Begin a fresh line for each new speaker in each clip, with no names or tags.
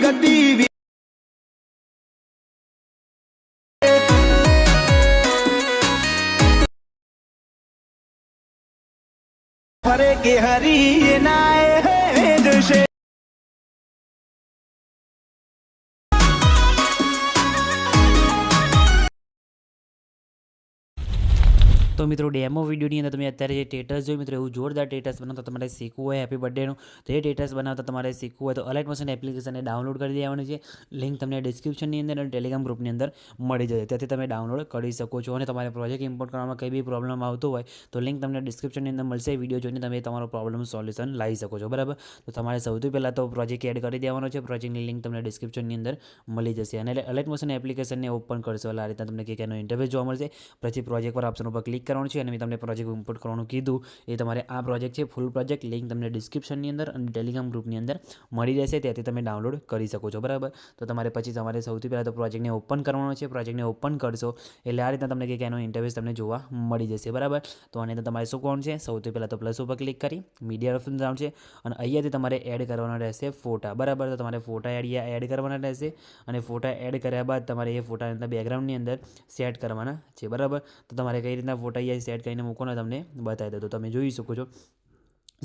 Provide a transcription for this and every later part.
ગતિ ફરે કે હરી નાય જશે।
तो मित्रों डेमो विडियोની અંદર તમે અત્યારે જે ટેટસ જોયું મિત્રો, એવું જોરદાર ટેટસ બનાવતા તમારે શીખવું હોય હેપી બર્થડેનું, તો એ ટેટસ બનાવતા તમારે શીખવું હોય તો અલાઇટ મોશન એપ્લિકેશનને ડાઉનલોડ કરી દેવાની છે। લિંક તમને ડિસ્ક્રિપ્શનની અંદર અને ટેલિગ્રામ ગ્રુપની અંદર મળી જશે, ત્યાંથી તમે ડાઉનલોડ કરી શકો છો। અને તમારે પ્રોજેક્ટ ઇમ્પોર્ટ કરવામાં કંઈ બી પ્રોબ્લેમ આવતો હોય તો લિંક તમને ડિસ્ક્રિપ્શનની અંદર મળશે, વિડીયો જોઈને તમે તમારો પ્રોબ્લેમ સોલ્યુશન લાવી શકો છો, બરાબર। તો તમારે સૌથી પહેલાં તો પ્રોજેક્ટ એડ કરી દેવાનો છે, પ્રોજેક્ટની લિંક તમને ડિસ્ક્રિપ્શનની અંદર મળી જશે। અને અલાઇટ મોશન એપ્લિકેશનને ઓપન કરશો એટલે આ રીતના તમને કેનો ઇન્ટરફેસ જોવા મળશે। પછી પ્રોજેક્ટ પર ઓપ્શન ઉપર ક્લિક કરવાનું છે અને મેં તમને પ્રોજેક્ટ ઇમ્પોર્ટ કરવાનું કીધું એ તમારે આ પ્રોજેક્ટ છે, ફૂલ પ્રોજેક્ટ, લિંક તમને ડિસ્ક્રિપ્શનની અંદર અને ટેલિગ્રામ ગ્રુપની અંદર મળી રહેશે, ત્યાંથી તમે ડાઉનલોડ કરી શકો છો, બરાબર। તો તમારે પછી તમારે સૌથી પહેલાં તો પ્રોજેક્ટને ઓપન કરવાનો છે, પ્રોજેક્ટને ઓપન કરશો એટલે આ રીતના તમને એનો ઇન્ટરફેસ તમને જોવા મળી જશે, બરાબર। તો આની અંદર તમારે શું કરવાનું છે, સૌથી પહેલાં તો પ્લસ ઉપર ક્લિક કરી મીડિયા ઓપ્શન જવાનું છે અને અહીંયાથી તમારે એડ કરવાના રહેશે ફોટા, બરાબર। તો તમારે ફોટા એડ કરવાના રહેશે અને ફોટા એડ કર્યા બાદ તમારે એ ફોટાની અંદર બેકગ્રાઉન્ડની અંદર સેટ કરવાના છે, બરાબર। તો તમારે કઈ રીતના ફોટા અહીંયા સેટ કરીને મૂકવાના તમને બતાવી દો, તો તમે જોઈ શકો છો।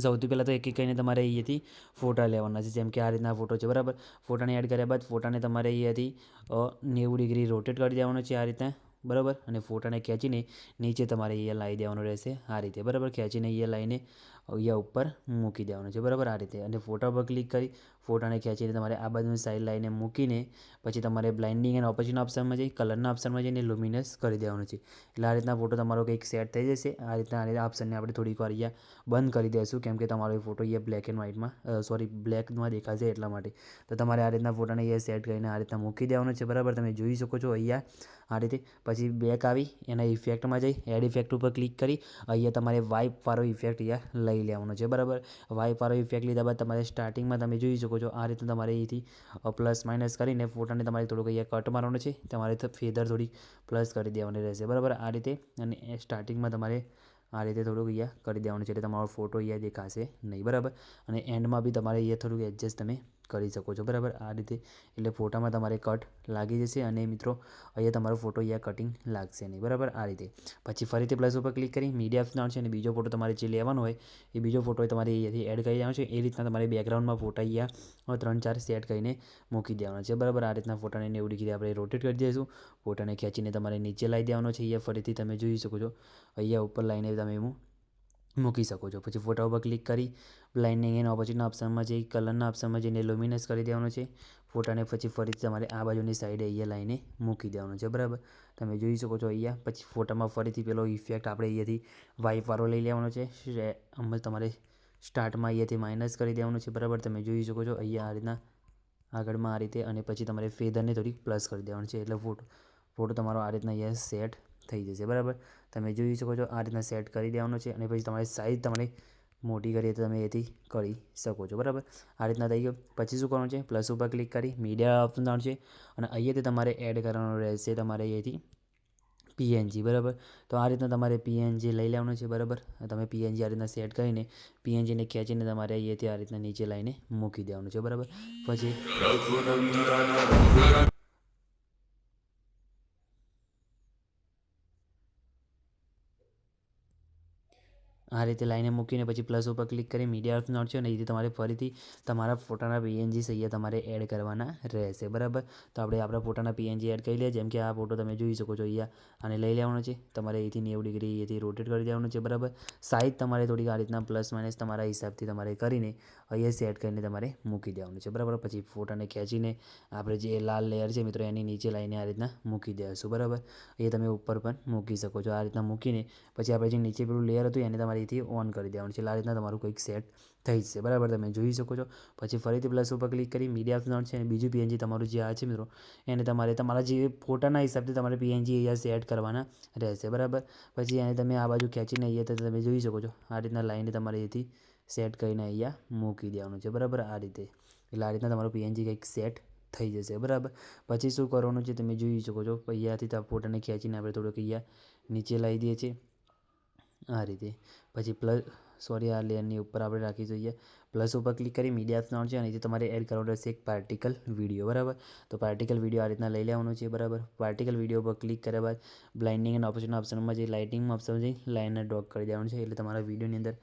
સૌથી પહેલાં તો એક કહીને તમારે અહીંયાથી ફોટા લેવાના છે, જેમ કે આ રીતના ફોટો છે, બરાબર। ફોટાને એડ કર્યા બાદ ફોટાને તમારે અહીંયાથી 90 ડિગ્રી રોટેટ કરી દેવાનો છે, આ રીતના, બરાબર। અને ફોટાને ખેંચીને નીચે તમારે અહીંયા લાવી દેવાનો રહેશે, આ રીતે, બરાબર। ખેંચીને અહીંયા લાવીને અહીંયા ઉપર મૂકી દેવાનું છે, બરાબર, આ રીતે। અને ફોટા પર ક્લિક કરી ફોટાને ખેંચીને તમારે આ બાજુની સાઈડ લાવીને મૂકીને પછી તમારે બ્લાઇન્ડિંગ એન્ડ ઓપોઝિટના ઓપ્શનમાં જઈ કલરના ઓપ્શનમાં જઈને લુમિનસ કરી દેવાનું છે, એટલે આ રીતના ફોટો તમારો કંઈક સેટ થઈ જશે। આ રીતના આ ઓપ્શનને આપણે થોડીક વાર અહીંયા બંધ કરી દઈશું, કેમ કે તમારો ફોટો અહીંયા બ્લેક એન્ડ વ્હાઇટમાં બ્લેકમાં દેખાશે એટલા માટે। તો તમારે આ રીતના ફોટાને અહીંયા સેટ કરીને આ રીતના મૂકી દેવાનો છે, બરાબર। તમે જોઈ શકો છો અહીંયા આ રીતે। પછી બેક આવી એના ઇફેક્ટમાં જઈ એડ ઇફેક્ટ ઉપર ક્લિક કરી અહીંયા તમારે વાઇપવાળો ઇફેક્ટ અહીંયા લઈ લેવાનો છે, બરાબર। વાઇપવાળો ઇફેક્ટ લીધા બાદ તમારે સ્ટાર્ટિંગમાં તમે જોઈ શકો છો આ રીતે તમારે અહીંથી પ્લસ માઇનસ કરીને ફોટાને તમારે થોડુંક અહીંયા કટ મારવાનો છે, તમારે ફેદર થોડી પ્લસ કરી દેવાની રહેશે, બરાબર, આ રીતે। અને સ્ટાર્ટિંગમાં તમારે આ રીતે થોડુંક અહીંયા કરી દેવાનું છે, એટલે તમારો ફોટો અહીંયા દેખાશે નહીં, બરાબર। અને એન્ડમાં બી તમારે અહીંયા થોડુંક એડજસ્ટ તમે કરી શકો છો, બરાબર, આ રીતે। એટલે ફોટામાં તમારે કટ લાગી જશે અને મિત્રો અહીંયા તમારો ફોટો અહીંયા કટિંગ લાગશે નહીં, બરાબર, આ રીતે। પછી ફરીથી પ્લસ ઉપર ક્લિક કરી મીડિયા ઓપ્શન છે અને બીજો ફોટો તમારે જે લેવાનો હોય એ બીજો ફોટો તમારે અહીંયાથી એડ કરી દેવાનો છે, એ રીતના તમારે બેકગ્રાઉન્ડમાં ફોટા અહીંયા 3-4 સેટ કરીને મૂકી દેવાનો છે, બરાબર। આ રીતના ફોટાને 90 ડિગ્રી આપણે રોટેટ કરી દઈશું, ફોટાને ખેંચીને તમારે નીચે લાવી દેવાનો છે, અહીંયા ફરીથી તમે જોઈ શકો છો અહીંયા ઉપર લાઈને તમે મૂકી શકો છો। પછી ફોટા ઉપર ક્લિક કરી બ્લાઇન્ડિંગ એન્ડ ઓપોઝિટના ઓપ્શનમાં જઈ કલરના ઓપ્શનમાં જઈને લુમિનસ કરી દેવાનો છે, ફોટાને પછી ફરીથી તમારે આ બાજુની સાઈડે અહીંયા લાઈને મૂકી દેવાનો છે, બરાબર। તમે જોઈ શકો છો અહીંયા પછી ફોટામાં ફરીથી પેલો ઇફેક્ટ આપણે અહીંયાથી વાઇપવાળો લઈ લેવાનો છે, તમારે સ્ટાર્ટમાં અહીંયાથી માઇનસ કરી દેવાનું છે, બરાબર। તમે જોઈ શકો છો અહીંયા આ રીતના આગળમાં આ રીતે અને પછી તમારે ફેદરને થોડી પ્લસ કરી દેવાનું છે, એટલે ફોટો તમારો આ રીતના અહીંયા સેટ થઈ જશે, બરાબર। તમે જોઈ શકો છો આ રીતના સેટ કરી દેવાનો છે અને પછી તમારી સાઇઝ તમારે મોટી કરીએ તો તમે એથી કરી શકો છો, બરાબર। આ રીતના થઈ ગયો। પછી શું કરવાનું છે, પ્લસ ઉપર ક્લિક કરી મીડિયા ઓપ્શન જવાનું છે અને અહીંયાથી તમારે એડ કરવાનું રહેશે તમારે અહીંયાથી પીએનજી, બરાબર। તો આ રીતના તમારે પીએનજી લઈ લેવાનું છે, બરાબર। તમે પીએનજી આ રીતના સેટ કરીને પીએનજીને ખેંચીને તમારે અહીંયાથી આ રીતના નીચે લાવીને મૂકી દેવાનું છે, બરાબર। પછી આ રીતે લાઈને મૂકીને પછી પ્લસ ઉપર ક્લિક કરી મીડિયા ઓપ્શન આવશે અને અહીંથી તમારે ફરીથી તમારા ફોટાના પીએનજી અહીંયા તમારે એડ કરવાના રહેશે, બરાબર। તો આપણે આપણા ફોટાના પીએનજી એડ કરી લઈએ, જેમ કે આ ફોટો તમે જોઈ શકો છો અહીંયા આને લઈ લેવાનો છે, તમારે અહીંથી 90 ડિગ્રી અહીંથી રોટેટ કરી દેવાનું છે, બરાબર। સાઈઝ તમારે થોડીક આ રીતના પ્લસ માઇનસ તમારા હિસાબથી તમારે કરીને અહીંયા સેટ કરીને તમારે મૂકી દેવાનું છે, બરાબર। પછી ફોટાને ખેંચીને આપણે જે લાલ લેયર છે મિત્રો એની નીચે લાવીને આ રીતના મૂકી દેશું, બરાબર। એ તમે ઉપર પણ મૂકી શકો છો, આ રીતના મૂકીને પછી આપણે જે નીચે પેલું લેયર હતું એને તમારે અહીંથી ઓન કરી દેવાનું છે, એટલે આ રીતના તમારું કંઈક સેટ થઈ જશે, બરાબર। તમે જોઈ શકો છો। પછી ફરીથી પ્લસ ઉપર ક્લિક કરી મીડિયા ઓપ્શન છે અને બીજું પીએનજી તમારું જે આ છે મિત્રો એને તમારે તમારા જે ફોટાના હિસાબથી તમારે પીએનજી અહીંયા સેટ કરવાના રહેશે, બરાબર। પછી એને તમે આ બાજુ ખેંચીને અહીંયા તમે જોઈ શકો છો આ રીતના લાઈને તમારે અહીંથી સેટ કરીને અહીંયા મૂકી દેવાનું છે, બરાબર, આ રીતે। એટલે આ રીતના તમારું પીએનજી કંઈક સેટ થઈ જશે, બરાબર। પછી શું કરવાનું છે તમે જોઈ શકો છો, અહીંયાથી ફોટાને ખેંચીને આપણે થોડુંક અહીંયા નીચે લાવી દઈએ છીએ આ રીતે। પછી આ લેયરની ઉપર આપણે રાખી દઈએ, પ્લસ ઉપર ક્લિક કરી મીડિયા ઓપ્શન છે અને જે તમારે એડ કરવાનો રહેશે એક પાર્ટિકલ વિડીયો, બરાબર. તો પાર્ટિકલ વિડીયો આ રીતના લઈ લેવાનું છે, બરાબર. પાર્ટિકલ વિડીયો પર ક્લિક કર્યા બાદ બ્લાઇન્ડિંગ અને ઓપ્શનમાં જે લાઇટિંગમાં ઓપ્શન છે લાઇનર ડ્રોપ કરી દેવાનું છે, એટલે તમારા વિડીયોની અંદર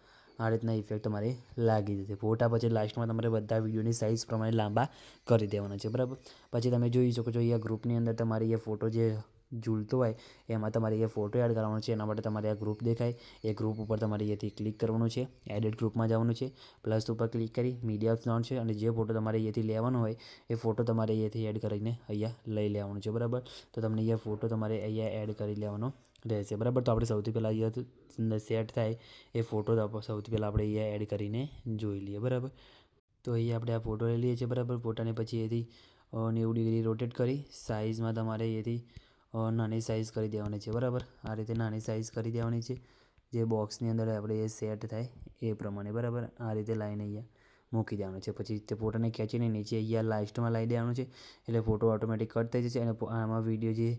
આ રીતના ઇફેક્ટ તમારે લાગી જશે. ફોટા પછી લાસ્ટમાં તમારે બધા વિડીયોની સાઇઝ પ્રમાણે લાંબા કરી દેવાના છે, બરાબર. પછી તમે જોઈ શકો છો અહીંયા ગ્રુપની અંદર તમારે એ ફોટો જે ઝૂલતો હોય એમાં તમારે એ ફોટો એડ કરવાનો છે. એના માટે તમારે આ ગ્રુપ દેખાય એ ગ્રુપ ઉપર તમારે અહીંયાથી ક્લિક કરવાનું છે, એડિટ ગ્રુપમાં જવાનું છે, પ્લસ ઉપર ક્લિક કરી મીડિયા ઓપ્શન છે અને જે ફોટો તમારે અહીંયાથી લેવાનો હોય એ ફોટો તમારે અહીંયાથી એડ કરીને અહીંયા લઈ લેવાનો છે, બરાબર. તો તમને અહીંયા ફોટો તમારે અહીંયા એડ કરી લેવાનો રહેશે, બરાબર. તો આપણે સૌથી પહેલાં અહીંયા સેટ થાય એ ફોટો સૌથી પહેલાં આપણે અહીંયા એડ કરીને જોઈ લઈએ, બરાબર. તો અહીંયા આપણે આ ફોટો લઈ લઈએ છીએ, બરાબર. ફોટાને પછી અહીંથી 90 ડિગ્રી રોટેટ કરી સાઇઝમાં તમારે અહીંયાથી નાની સાઇઝ કરી દેવાની છે, બરાબર. આ રીતે નાની સાઇઝ કરી દેવાની છે, જે બોક્સની અંદર આપણે એ સેટ થાય એ પ્રમાણે, બરાબર. આ રીતે લાઈને અહીંયા મૂકી દેવાનું છે. પછી તે ફોટોને ખેંચીને નીચે અહીંયા લાસ્ટમાં લાવી દેવાનું છે, એટલે ફોટો ઓટોમેટિક કટ થઈ જશે અને આમાં વિડીયો જે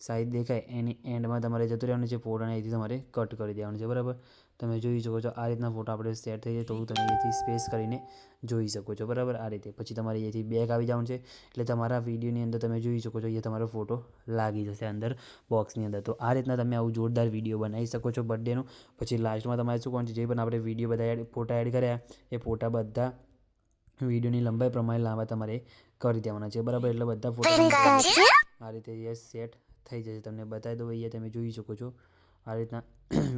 સાઇઝ દેખાય એની એન્ડમાં તમારે જતું રહેવાનું છે. ફોટાને અહીંથી તમારે કટ કરી દેવાનું છે, બરાબર. તમે જોઈ શકો છો આ રીતના ફોટો આપણે સેટ થઈ જાય તો તમે અહીંયાથી સ્પેસ કરીને જોઈ શકો છો, બરાબર. આ રીતે પછી તમારે અહીંયાથી બેક આવી જવાનું છે, એટલે તમારા વિડીયોની અંદર તમે જોઈ શકો છો અહીંયા તમારો ફોટો લાગી જશે અંદર બોક્સની અંદર. તો આ રીતના તમે આવું જોરદાર વિડીયો બનાવી શકો છો બર્થડેનું. પછી લાસ્ટમાં તમારે શું કરવાનું છે, જે પણ આપણે વિડીયો બધા ફોટા એડ કર્યા એ ફોટા બધા વિડીયોની લંબાઈ પ્રમાણે લાંબા તમારે કરી દેવાના છે, બરાબર. એટલે બધા ફોટા આ રીતે સેટ થઈ જશે. તમને બતાવી દઉં અહીંયા તમે જોઈ શકો છો આ રીતના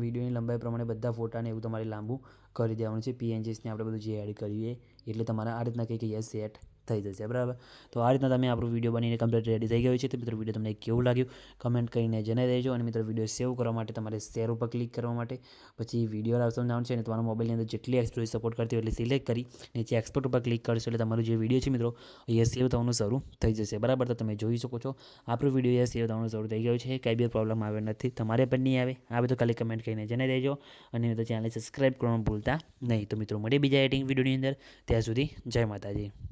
વિડીયોની લંબાઈ પ્રમાણે બધા ફોટાને એવું તમારે લાંબુ કરી દેવાનું છે. PNGsને આપણે બધું જે એડ કરીએ એટલે તમારે આ રીતના કંઈક અહીંયા સેટ થઈ જશે, બરાબર. તો આ રીતના તમે આપણું વિડીયો બનીને કમ્પ્લીટ રેડી થઈ ગયું છે. તો મિત્રો વિડીયો તમને કેવું લાગ્યું કમેન્ટ કરીને જણાવી દેજો. અને મિત્રો વિડીયો સેવ કરવા માટે તમારે શેર ઉપર ક્લિક કરવા માટે પછી વિડીયો ઓપ્શન જવાનું છે અને તમારા મોબાઈલની અંદર જેટલી એક્સપ્લોર સપોર્ટ કરતી હોય એટલે સિલેક્ટ કરી નીચે એક્સપોર્ટ ઉપર ક્લિક કરશો એટલે તમારું જે વિડીયો છે મિત્રો અહીંયા સેવ થવાનું શરૂ થઈ જશે, બરાબર. તો તમે જોઈ શકો છો આપણું વિડીયો અહીંયા સેવ થવાનું શરૂ થઈ ગયું છે. કંઈ બી પ્રોબ્લેમ આવે નથી, તમારે પણ નહીં આવે. આ બધું ખાલી કમેન્ટ કરીને જણાવી દેજો અને મિત્રો ચેનલને સબસ્ક્રાઈબ કરવાનું ભૂલતા નહીં. તો મિત્રો મળીએ બીજા એડિટિંગ વિડીયોની અંદર. ત્યાં સુધી જય માતાજી.